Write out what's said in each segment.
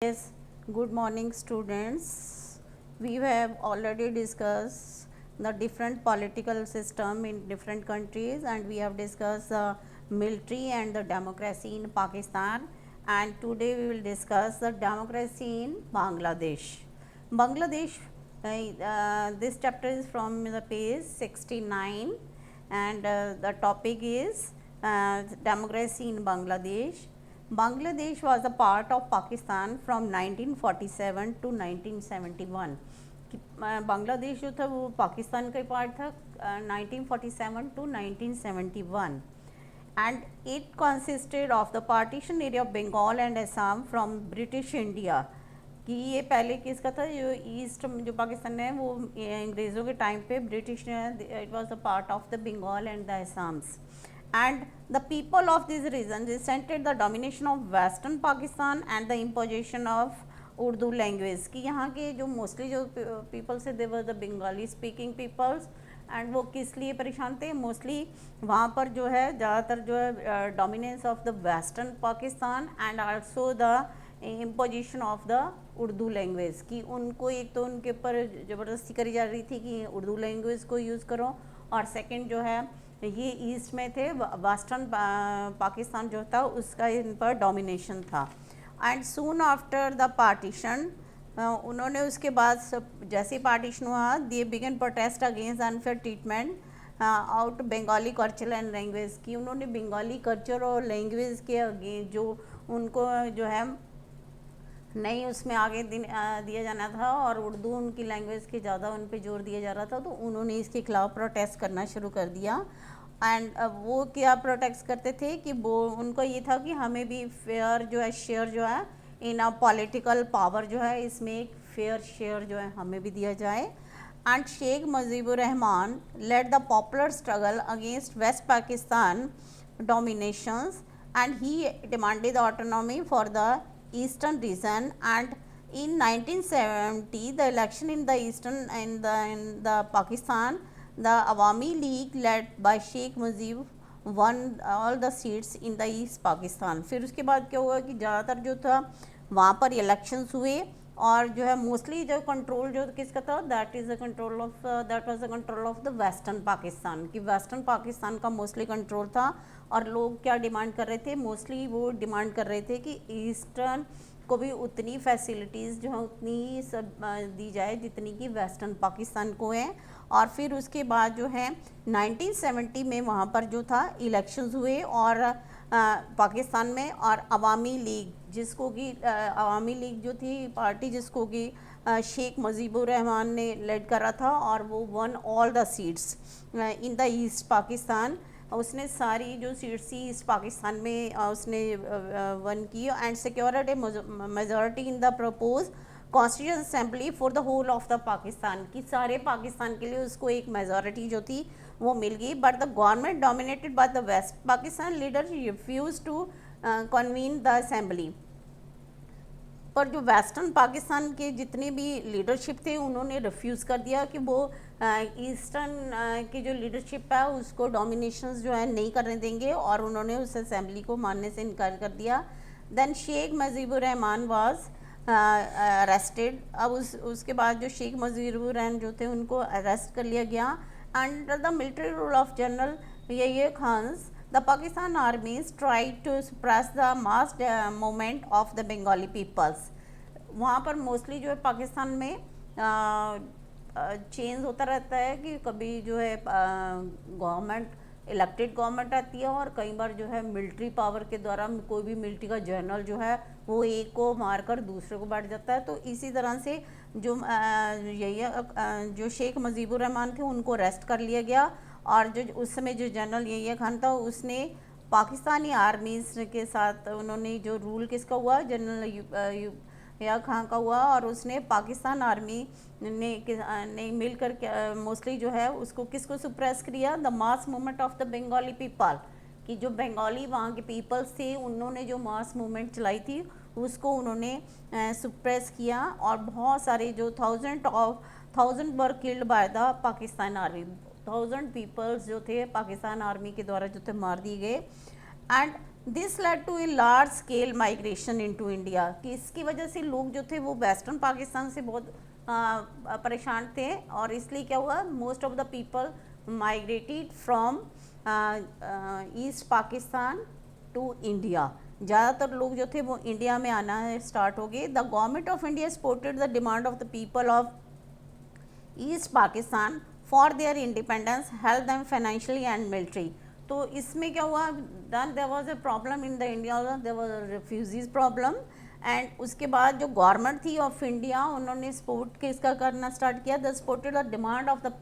Yes, good morning students. We have already discussed the different political system in different countries, and we have discussed the military and the democracy in Pakistan, and today we will discuss the democracy in Bangladesh. Bangladesh, this chapter is from the page 69, and the topic is democracy in Bangladesh. Bangladesh was a part of Pakistan from 1947 to 1971. Bangladesh जो था वो पाकिस्तान का part था 1947 to 1971, and it consisted of the partition area of Bengal and Assam from British India. कि ये पहले किसका था, जो ईस्ट जो पाकिस्तान है वो अंग्रेज़ों के टाइम पे British, it was a part of the Bengal and the Assams. And the people of this region resented the domination of western Pakistan and the imposition of Urdu language. कि यहाँ के जो मोस्टली जो पीपल्स है, they were the Bengali speaking peoples, and वो किस लिए परेशान थे, मोस्टली वहाँ पर जो है ज़्यादातर जो है dominance of the western Pakistan and also the imposition of the Urdu language. कि उनको एक तो उनके ऊपर ज़बरदस्ती करी जा रही थी कि उर्दू लैंग्वेज को यूज़ करो, और सेकंड जो है ये ईस्ट में थे, वेस्टर्न पाकिस्तान जो था उसका इन पर डोमिनेशन था. And soon after the partition, उन्होंने उसके बाद जैसे पार्टीशन हुआ, दे begin protest against unfair treatment out Bengali culture and language. की उन्होंने बंगाली कल्चर और लैंग्वेज के अगेंस्ट जो उनको जो है नहीं उसमें आगे दिया जाना था, और उर्दू उनकी लैंग्वेज के ज़्यादा उन पे जोर दिया जा रहा था, तो उन्होंने इसके खिलाफ प्रोटेस्ट करना शुरू कर दिया. एंड वो क्या प्रोटेस्ट करते थे कि वो उनको ये था कि हमें भी फेयर जो है शेयर जो है इन अ पॉलिटिकल पावर जो है, इसमें एक फेयर शेयर जो है हमें भी दिया जाए. And Sheikh Mujibur Rahman led the popular struggle against West Pakistan dominations, and he demanded autonomy for the eastern region. And in 1970 the election in the eastern in the Pakistan, the Awami League led by Sheikh Mujib won all the seats in the East Pakistan. फिर उसके बाद क्या हुआ कि ज़्यादातर जो था वहाँ पर इलेक्शंस हुए, और जो है मोस्टली जो कंट्रोल जो किसका था, that is the control of that was the control of the western Pakistan. कि वेस्टर्न पाकिस्तान का मोस्टली कंट्रोल था, और लोग क्या डिमांड कर रहे थे, मोस्टली वो डिमांड कर रहे थे कि ईस्टर्न को भी उतनी फैसिलिटीज़ जो है उतनी ही सब दी जाए जितनी कि वेस्टर्न पाकिस्तान को है. और फिर उसके बाद जो है 1970 में वहाँ पर जो था इलेक्शंस हुए, और पाकिस्तान में, और अवामी लीग जिसको कि अवामी लीग जो थी पार्टी जिसको कि शेख मुजीबुर रहमान ने लेड करा था, और वो one all the seats in the east Pakistan. उसने सारी जो सीट्स थी ईस्ट पाकिस्तान में उसने वन की, and secured a majority in the propose constitution assembly for the whole of the Pakistan. की सारे पाकिस्तान के लिए उसको एक मेजॉरिटी जो थी वो मिल गई. But the government dominated by the West Pakistan leader refuse to convene the assembly. पर जो वेस्टर्न पाकिस्तान के जितने भी लीडरशिप थे उन्होंने रिफ्यूज़ कर दिया कि वो ईस्टर्न की जो लीडरशिप है उसको डोमिनेशंस जो है नहीं करने देंगे, और उन्होंने उस असेंबली को मानने से इनकार कर दिया. Then Sheikh Mujibur Rahman was arrested. अब उसके बाद जो शेख मुजीबुर रहमान जो थे उनको अरेस्ट कर लिया गया. Under the military rule of general यही Khans, the Pakistan armies tried to suppress the mass movement of the Bengali peoples. वहाँ पर मोस्टली जो है पाकिस्तान में चेंज होता रहता है कि कभी जो है गवर्नमेंट इलेक्टेड गवर्नमेंट आती है, और कई बार जो है मिलिट्री पावर के द्वारा कोई भी मिलिट्री का जनरल जो है वो एक को मारकर दूसरे को बैठ जाता है. तो इसी तरह से जो यही जो शेख मुजीबुर रहमान थे उनको अरेस्ट कर लिया गया, और जो उस समय जो जनरल यही खान था उसने पाकिस्तानी आर्मीज के साथ उन्होंने जो रूल किसका हुआ, जनरल या खान का हुआ, और उसने पाकिस्तान आर्मी ने मिलकर मोस्टली जो है उसको किसको सुप्रेस किया, the mass movement of the Bengali people. कि जो बंगाली वहाँ के पीपल्स थे उन्होंने जो मास मूवमेंट चलाई थी उसको उन्होंने सुप्रेस किया, और बहुत सारे जो thousand were killed by the Pakistan army. 1000 peoples जो थे पाकिस्तान आर्मी के द्वारा जो थे मार दिए गए. And this led to a large scale migration into India, कि इसकी वजह से लोग जो थे वो वेस्टर्न पाकिस्तान से बहुत परेशान थे, और इसलिए क्या हुआ, most of the people migrated from East Pakistan to India. ज़्यादातर लोग जो थे वो इंडिया में आना स्टार्ट हो गए। The government of India supported the demand of the people of East Pakistan for their independence, help them financially and military. तो इसमें क्या हुआ, then there was a problem in the India, there was a refugees problem, and उसके बाद जो government थी of India उन्होंने support किसका करना स्टार्ट किया, the supported the demand of the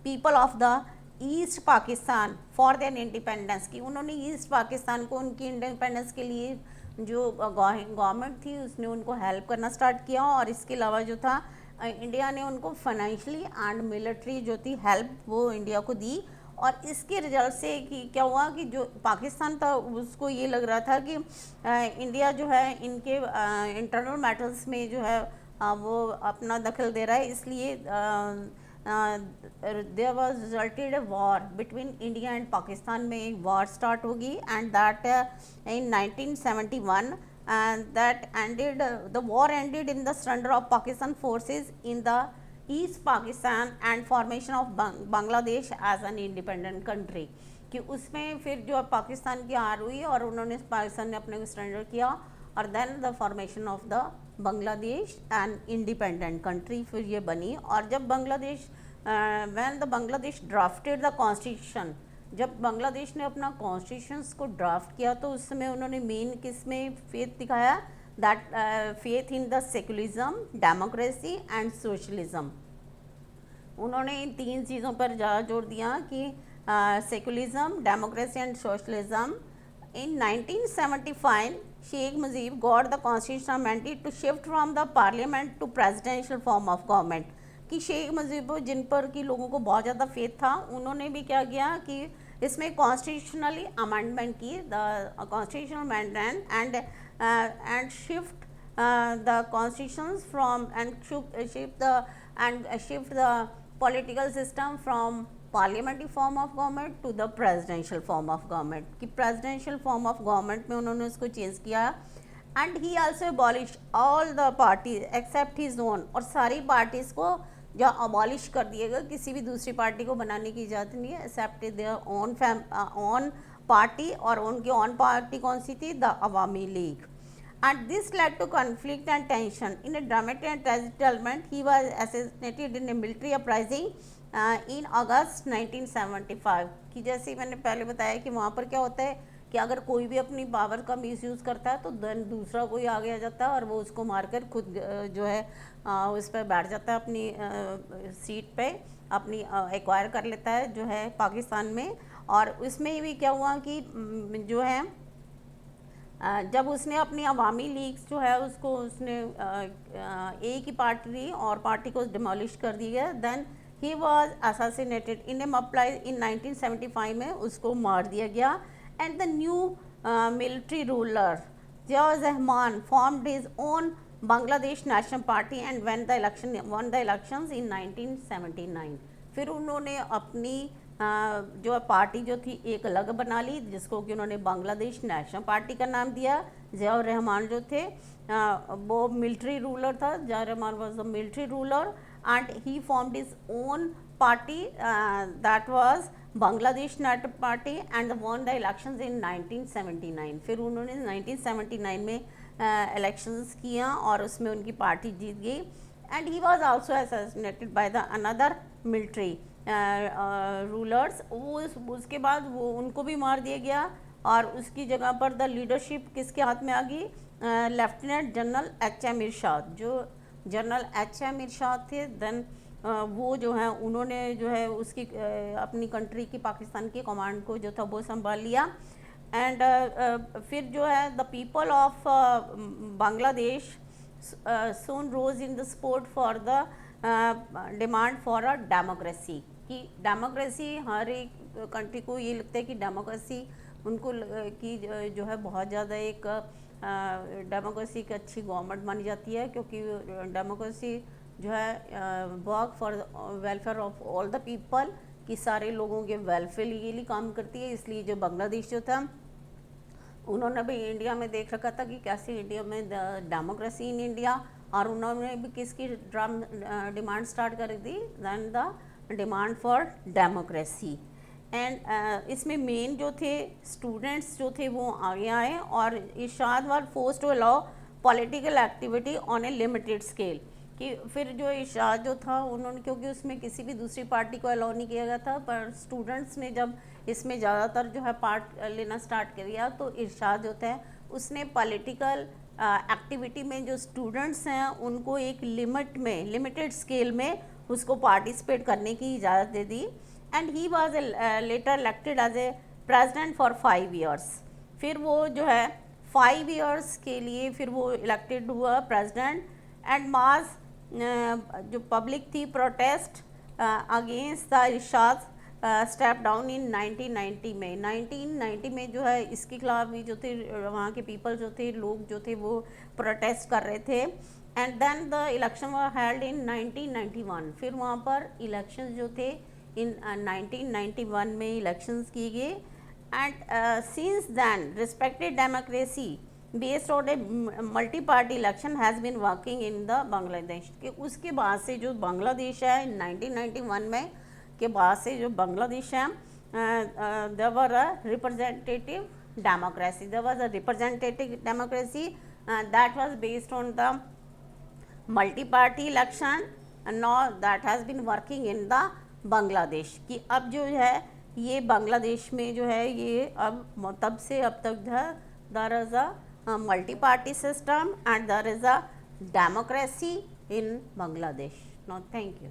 people of the east Pakistan for their independence, की उन्होंने ईस्ट पाकिस्तान को उनकी इंडिपेंडेंस के लिए जो गवर्नमेंट थी उसने उनको हेल्प करना स्टार्ट किया, और इसके अलावा जो था इंडिया ने उनको फाइनेंशियली एंड मिलिट्री जो थी हेल्प वो इंडिया को दी। और इसके रिजल्ट से कि क्या हुआ कि जो पाकिस्तान था उसको ये लग रहा था कि इंडिया जो है इनके इंटरनल मैटर्स में जो है वो अपना दखल दे रहा है, इसलिए there was resulted a war between India and Pakistan में एक वॉर स्टार्ट होगी, and that in 1971, and that ended the war ended in the surrender of Pakistan forces in the East Pakistan and formation of Bangladesh as an independent country, कि उसमें फिर जो पाकिस्तान की हार हुई और उन्होंने पाकिस्तान ने अपने को सरेंडर किया, और then the formation of the Bangladesh and independent country फिर ये बनी। और जब Bangladesh when the Bangladesh drafted the constitution, जब बांग्लादेश ने अपना कॉन्स्टिट्यूशंस को ड्राफ्ट किया तो उस समय उन्होंने मेन किस में फेथ दिखाया, that faith in the secularism, democracy and socialism. उन्होंने इन तीन चीज़ों पर ज़्यादा जोर दिया कि secularism, democracy and socialism. In 1975 Sheikh Mujib got the constitutional mandate to shift from the parliament to presidential form of government, कि शेख मुजीब जिन पर कि लोगों को बहुत ज़्यादा फेथ था उन्होंने भी क्या किया कि इसमें कॉन्स्टिट्यूशनली अमेंडमेंट की, the constitutional amendment and shift the constitutions from and shift the political system from parliamentary form of government to the presidential form of government, कि प्रेसिडेंशियल फॉर्म ऑफ गवर्नमेंट में उन्होंने उसको चेंज किया। And he also abolish all the parties except his own, और सारी parties को जो abolish कर दिएगा, किसी भी दूसरी पार्टी को बनाने की इजाज़त नहीं है, एक्सेप्ट देयर ओन पार्टी, और उनकी ओन पार्टी कौन सी थी, the Awami League. And this led to conflict and tension in a dramatic and tragic development, he was assassinated in a military uprising in August 1975, कि जैसे मैंने पहले बताया कि वहाँ पर क्या होता है कि अगर कोई भी अपनी पावर का मिसयूज़ करता है तो देन दूसरा कोई आगे आ जाता है और वो उसको मारकर खुद जो है उस पर बैठ जाता है अपनी सीट पे, अपनी एक्वायर कर लेता है जो है पाकिस्तान में। और उसमें भी क्या हुआ कि जो है जब उसने अपनी अवामी लीग जो है उसको उसने एक ही पार्टी दी और पार्टी को डिमोलिश कर दिया, then he was assassinated in ए मप्लाई इन 1975 में उसको मार दिया गया। And the new military ruler Ziaur Rahman formed his own Bangladesh national party and one the elections in 1979। फिर उन्होंने अपनी जो पार्टी जो थी एक अलग बना ली, जिसको कि उन्होंने बांग्लादेश नेशनल पार्टी का नाम दिया। जियाउर रहमान जो थे वो मिलिट्री रूलर था, Ziaur Rahman was the military ruler and he formed his own party that was Bangladesh national party and one the elections in 1979। फिर उन्होंने 1979 में इलेक्शंस किया और उसमें उनकी पार्टी जीत गई। And he was also assassinated by the another military rulers. वो उसके बाद वो उनको भी मार दिया गया और उसकी जगह पर द लीडरशिप किसके हाथ में आ गई, लेफ्टिनेंट जनरल एच.एम. इरशाद। जो जनरल एच.एम. इरशाद थे देन वो जो है उन्होंने जो है उसकी अपनी कंट्री की पाकिस्तान की कमांड को जो था वो संभाल लिया। एंड फिर जो है the people of Bangladesh soon rose in the support for the demand for a democracy, कि डेमोक्रेसी हर एक कंट्री को ये लगता है कि डेमोक्रेसी उनको की जो है बहुत ज़्यादा एक डेमोक्रेसी की अच्छी गवर्नमेंट मानी जाती है, क्योंकि डेमोक्रेसी जो है work for welfare of all the people, कि सारे लोगों के वेलफेयर के लिए काम करती है। इसलिए जो बांग्लादेश जो था उन्होंने भी इंडिया में देख रखा था कि कैसे इंडिया में डेमोक्रेसी इन इंडिया, और उन्होंने भी किसकी डिमांड स्टार्ट कर दी, then the demand for democracy. And इसमें मेन जो थे स्टूडेंट्स जो थे वो आगे आए, और Ershad were forced to allow political activity on a limited scale, कि फिर जो इरशाद जो था उन्होंने, क्योंकि उसमें किसी भी दूसरी पार्टी को अलाउ नहीं किया गया था, पर स्टूडेंट्स ने जब इसमें ज़्यादातर जो है पार्ट लेना स्टार्ट कर दिया, तो इरशाद जो है उसने पॉलिटिकल एक्टिविटी में जो स्टूडेंट्स हैं उनको एक लिमिट में, लिमिटेड स्केल में उसको पार्टिसिपेट करने की इजाज़त दे दी। And he was later elected as a president for 5 years। फिर वो जो है 5 years के लिए फिर वो इलेक्टेड हुआ प्रेजिडेंट। एंड मास जो पब्लिक थी protest against the Irshad step down in 1990 में। 1990 में जो है इसके खिलाफ भी जो थे वहाँ के पीपल जो थे, लोग जो थे वो प्रोटेस्ट कर रहे थे। And then the election were held in 1991। फिर वहाँ पर इलेक्शन जो थे इन 1991 में इलेक्शंस किए गए। And since then respected democracy based on a multi party election has been working in the Bangladesh. कि उसके बाद से जो बांग्लादेश है 1991 में के बाद से जो बांग्लादेश है, there were a representative democracy, there was a representative democracy that was based on the multi party election, now that has been working in the Bangladesh. कि अब जो है ये बांग्लादेश में जो है ये अब तब से अब तक there is a multi party system and there is a democracy in Bangladesh. No, thank you.